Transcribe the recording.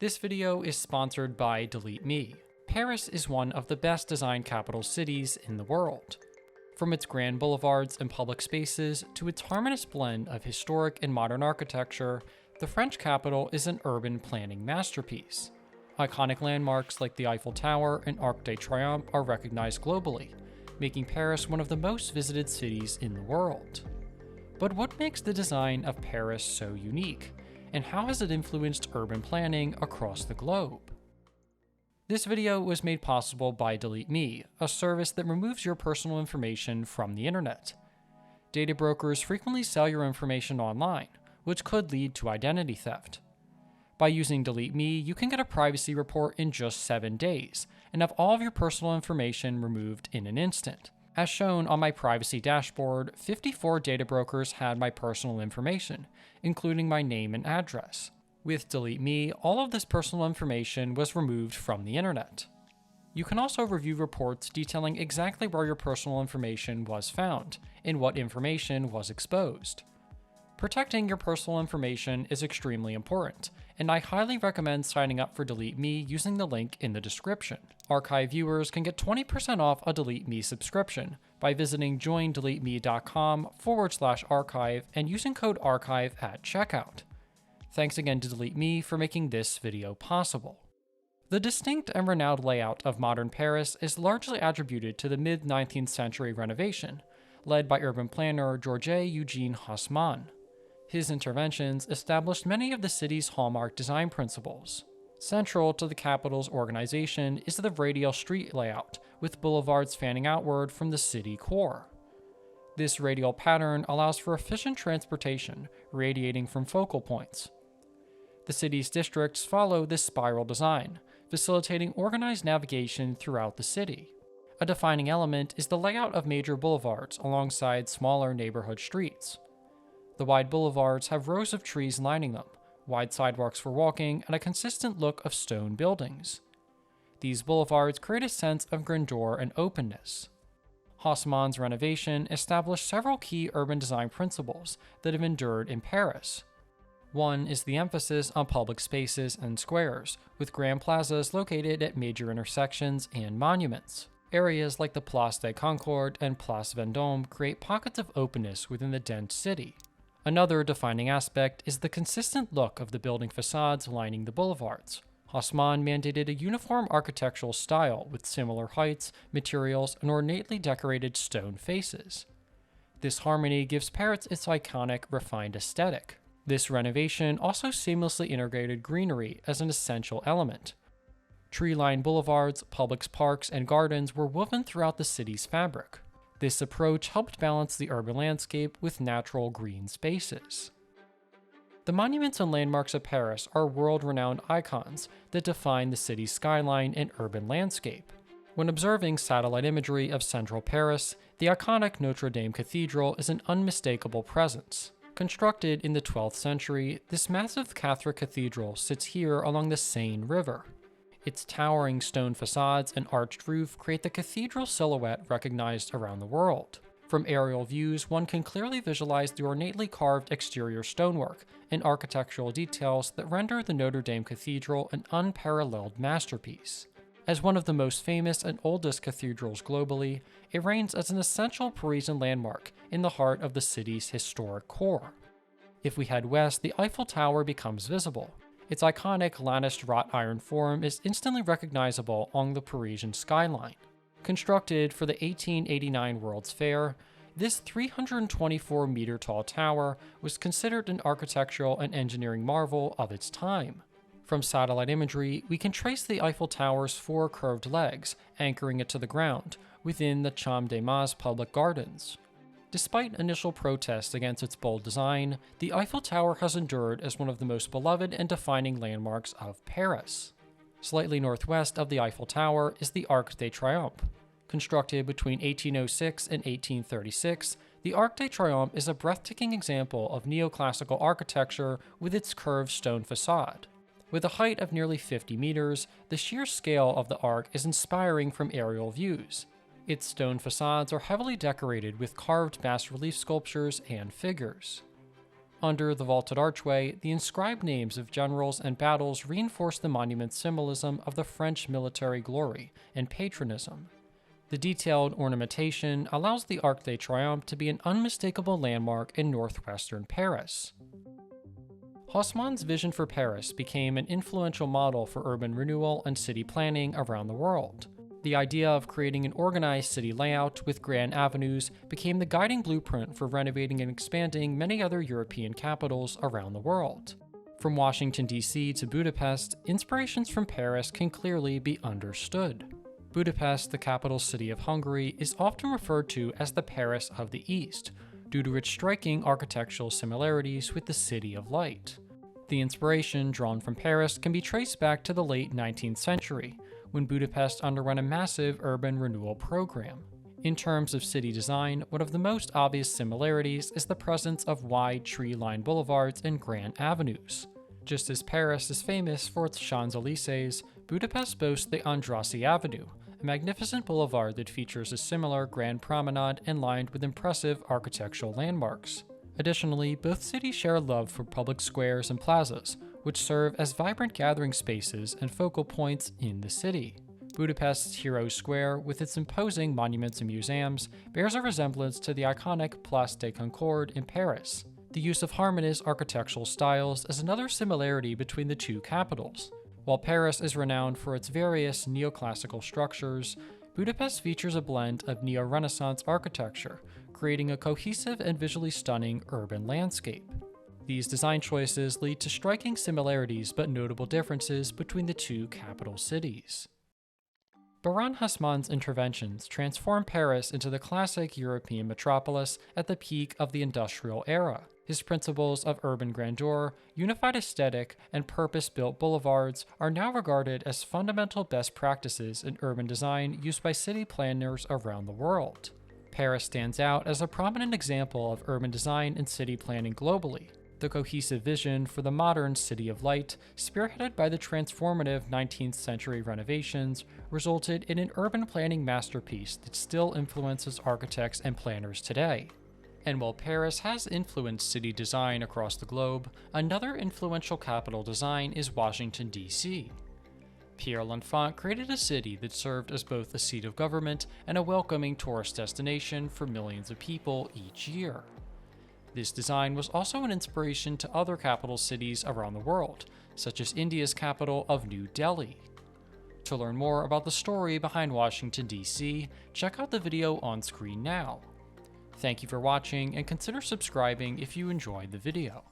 This video is sponsored by Delete Me. Paris is one of the best designed capital cities in the world. From its grand boulevards and public spaces to its harmonious blend of historic and modern architecture, the French capital is an urban planning masterpiece. Iconic landmarks like the Eiffel Tower and Arc De Triomphe are recognized globally, making Paris one of the most visited cities in the world. But what makes the design of Paris so unique, and how has it influenced urban planning across the globe? This video was made possible by Delete Me, a service that removes your personal information from the internet. Data brokers frequently sell your information online, which could lead to identity theft. By using Delete Me, you can get a privacy report in just 7 days and have all of your personal information removed in an instant. As shown on my privacy dashboard, 54 data brokers had my personal information, including my name and address. With Delete Me, all of this personal information was removed from the internet. You can also review reports detailing exactly where your personal information was found and what information was exposed. Protecting your personal information is extremely important, and I highly recommend signing up for Delete Me using the link in the description. Archive viewers can get 20% off a Delete Me subscription by visiting joindeleteme.com/archive and using code ARCHIVE at checkout. Thanks again to Delete Me for making this video possible. The distinct and renowned layout of modern Paris is largely attributed to the mid-19th century renovation, led by urban planner Georges-Eugène Haussmann. His interventions established many of the city's hallmark design principles. Central to the capital's organization is the radial street layout, with boulevards fanning outward from the city core. This radial pattern allows for efficient transportation, radiating from focal points. The city's districts follow this spiral design, facilitating organized navigation throughout the city. A defining element is the layout of major boulevards alongside smaller neighborhood streets. The wide boulevards have rows of trees lining them, wide sidewalks for walking, and a consistent look of stone buildings. These boulevards create a sense of grandeur and openness. Haussmann's renovation established several key urban design principles that have endured in Paris. One is the emphasis on public spaces and squares, with grand plazas located at major intersections and monuments. Areas like the Place des Concorde and Place Vendôme create pockets of openness within the dense city. Another defining aspect is the consistent look of the building facades lining the boulevards. Haussmann mandated a uniform architectural style with similar heights, materials, and ornately decorated stone faces. This harmony gives Paris its iconic, refined aesthetic. This renovation also seamlessly integrated greenery as an essential element. Tree-lined boulevards, public parks, and gardens were woven throughout the city's fabric. This approach helped balance the urban landscape with natural green spaces. The monuments and landmarks of Paris are world-renowned icons that define the city's skyline and urban landscape. When observing satellite imagery of central Paris, the iconic Notre Dame Cathedral is an unmistakable presence. Constructed in the 12th century, this massive Catholic cathedral sits here along the Seine River. Its towering stone facades and arched roof create the cathedral silhouette recognized around the world. From aerial views, one can clearly visualize the ornately carved exterior stonework and architectural details that render the Notre Dame Cathedral an unparalleled masterpiece. As one of the most famous and oldest cathedrals globally, it reigns as an essential Parisian landmark in the heart of the city's historic core. If we head west, the Eiffel Tower becomes visible. Its iconic latticed wrought iron form is instantly recognizable along the Parisian skyline. Constructed for the 1889 World's Fair, this 324-meter-tall tower was considered an architectural and engineering marvel of its time. From satellite imagery, we can trace the Eiffel Tower's 4 curved legs, anchoring it to the ground, within the Champ de Mars public gardens. Despite initial protests against its bold design, the Eiffel Tower has endured as one of the most beloved and defining landmarks of Paris. Slightly northwest of the Eiffel Tower is the Arc De Triomphe. Constructed between 1806 and 1836, the Arc De Triomphe is a breathtaking example of neoclassical architecture with its curved stone facade. With a height of nearly 50 meters, the sheer scale of the arc is inspiring from aerial views. Its stone facades are heavily decorated with carved bas-relief sculptures and figures. Under the vaulted archway, the inscribed names of generals and battles reinforce the monument's symbolism of the French military glory and patriotism. The detailed ornamentation allows the Arc De Triomphe to be an unmistakable landmark in northwestern Paris. Haussmann's vision for Paris became an influential model for urban renewal and city planning around the world. The idea of creating an organized city layout with grand avenues became the guiding blueprint for renovating and expanding many other European capitals around the world. From Washington, D.C. to Budapest, inspirations from Paris can clearly be understood. Budapest, the capital city of Hungary, is often referred to as the Paris of the East, due to its striking architectural similarities with the City of Light. The inspiration drawn from Paris can be traced back to the late 19th century, when Budapest underwent a massive urban renewal program. In terms of city design, one of the most obvious similarities is the presence of wide tree-lined boulevards and grand avenues. Just as Paris is famous for its Champs-Élysées, Budapest boasts the Andrassy Avenue, a magnificent boulevard that features a similar grand promenade and lined with impressive architectural landmarks. Additionally, both cities share a love for public squares and plazas, which serve as vibrant gathering spaces and focal points in the city. Budapest's Heroes Square, with its imposing monuments and museums, bears a resemblance to the iconic Place de Concorde in Paris. The use of harmonious architectural styles is another similarity between the two capitals. While Paris is renowned for its various neoclassical structures, Budapest features a blend of neo-Renaissance architecture, creating a cohesive and visually stunning urban landscape. These design choices lead to striking similarities but notable differences between the two capital cities. Baron Haussmann's interventions transformed Paris into the classic European metropolis at the peak of the industrial era. His principles of urban grandeur, unified aesthetic, and purpose-built boulevards are now regarded as fundamental best practices in urban design used by city planners around the world. Paris stands out as a prominent example of urban design and city planning globally. The cohesive vision for the modern City of Light, spearheaded by the transformative 19th century renovations, resulted in an urban planning masterpiece that still influences architects and planners today. And while Paris has influenced city design across the globe, another influential capital design is Washington, D.C. Pierre L'Enfant created a city that served as both a seat of government and a welcoming tourist destination for millions of people each year. This design was also an inspiration to other capital cities around the world, such as India's capital of New Delhi. To learn more about the story behind Washington, D.C., check out the video on screen now. Thank you for watching, and consider subscribing if you enjoyed the video.